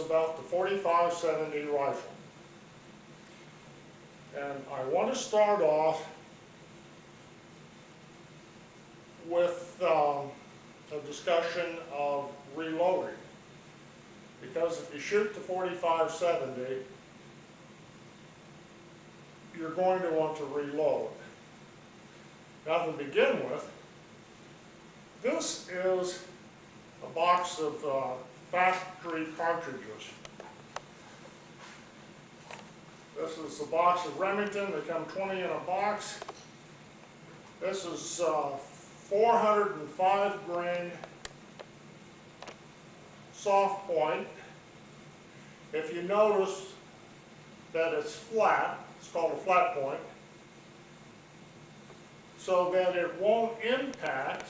about the 45-70 rifle. And I want to start off with a discussion of reloading. Because if you shoot the 45-70, you're going to want to reload. Now to begin with, this is a box of factory cartridges. This is a box of Remington. They come 20 in a box. This is 405 grain soft point. If you notice that it's flat, it's called a flat point, so that it won't impact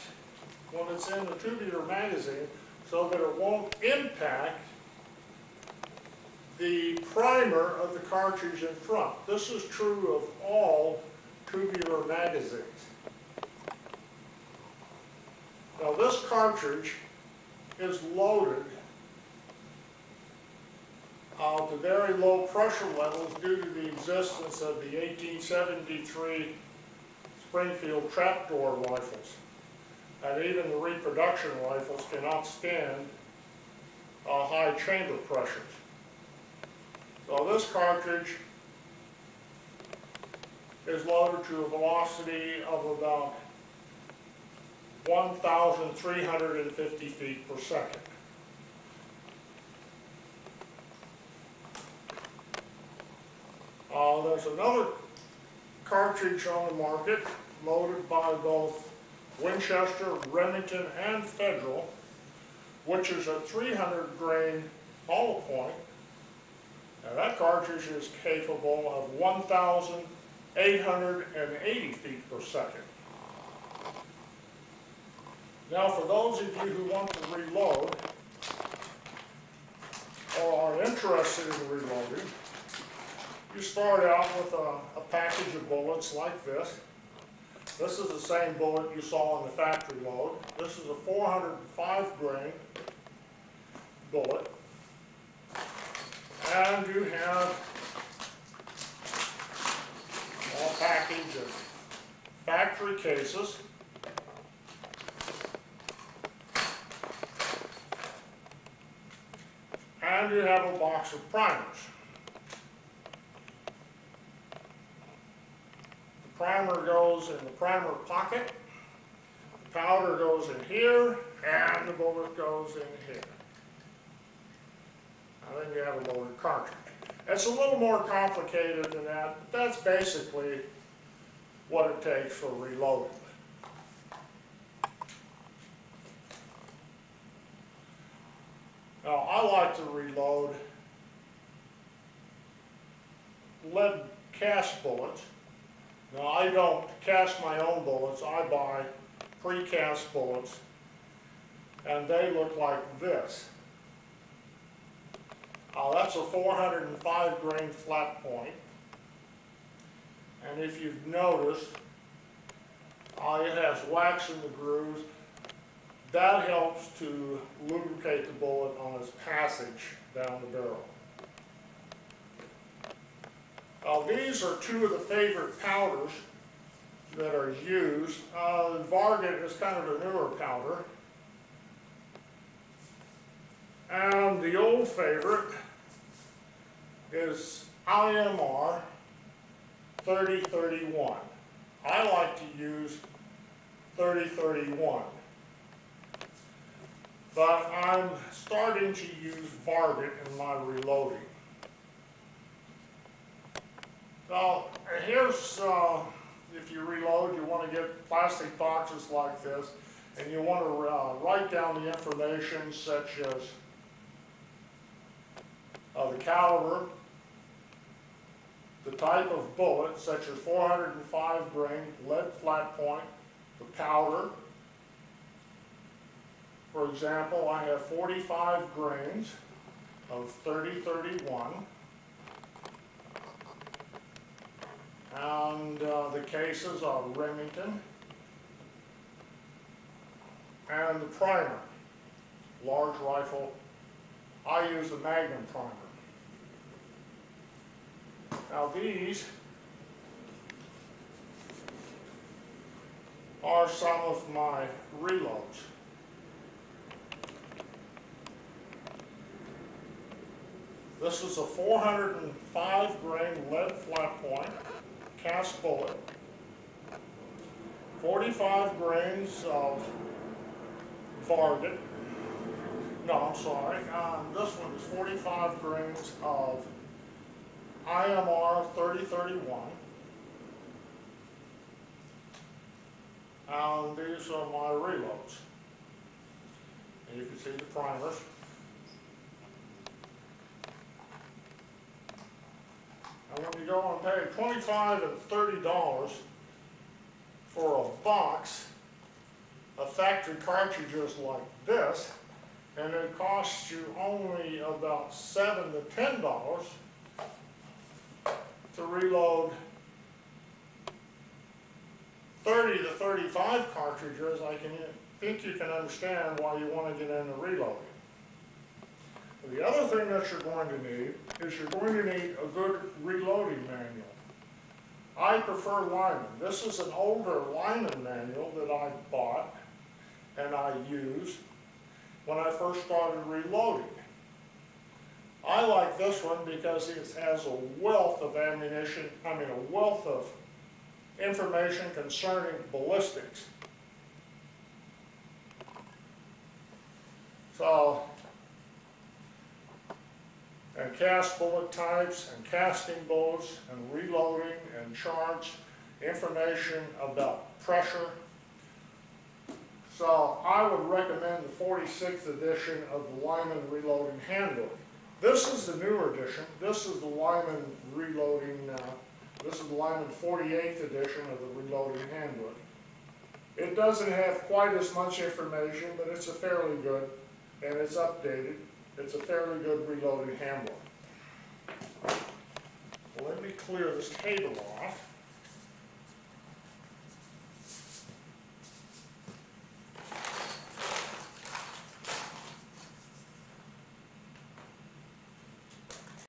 when it's in the tubular magazine, so that it won't impact the primer of the cartridge in front. This is true of all tubular magazines. Now this cartridge is loaded to very low pressure levels due to the existence of the 1873 Springfield trapdoor rifles. And even the reproduction rifles cannot stand high chamber pressures. So this cartridge is loaded to a velocity of about 1,350 feet per second. There's another cartridge on the market loaded by both Winchester, Remington, and Federal, which is a 300 grain hollow point. Now that cartridge is capable of 1,880 feet per second. Now for those of you who want to reload or are interested in reloading, you start out with a package of bullets like this. This is the same bullet you saw in the factory load. This is a 405 grain bullet. And you have a package of factory cases. And you have a box of primers. The primer goes in the primer pocket, the powder goes in here, and the bullet goes in here. And then you have a loaded cartridge. It's a little more complicated than that, but that's basically what it takes for reloading. Now, I like to reload lead cast bullets. Now, I don't cast my own bullets. I buy pre-cast bullets, and they look like this. That's a 405 grain flat point. And if you've noticed, it has wax in the grooves. That helps to lubricate the bullet on its passage down the barrel. These are two of the favorite powders that are used. Varget is kind of a newer powder. And the old favorite is IMR 3031. I like to use 3031. But I'm starting to use Varget in my reloading. Now, here's, if you reload, you want to get plastic boxes like this, and you want to write down the information such as the caliber, the type of bullet, such as 405 grain lead flat point, the powder. For example, I have 45 grains of 3031. And the cases are Remington. And the primer, large rifle I use the Magnum primer. Now these are some of my reloads. This is a 405 grain lead flat point cast bullet, 45 grains of varget. No, I'm sorry. This one is 45 grains of IMR 3031. And these are my reloads. And you can see the primers. And when you go and pay $25 and $30 for a box of factory cartridges like this, and it costs you only about $7 to $10 to reload 30 to 35 cartridges, I think you can understand why you want to get into reloading. The other thing that you're going to need is you're going to need a good reloading manual. I prefer Lyman. This is an older Lyman manual that I bought and I used when I first started reloading. I like this one because it has a wealth of ammunition, a wealth of information concerning ballistics. So, and cast bullet types and casting bullets and reloading and charts, information about pressure. So I would recommend the 46th edition of the Lyman Reloading Handbook. This is the newer edition. This is the Lyman Reloading, this is the Lyman 48th edition of the Reloading Handbook. It doesn't have quite as much information, but it's a fairly good, and it's updated. It's a fairly good reloading handbook. Well, let me clear this table off.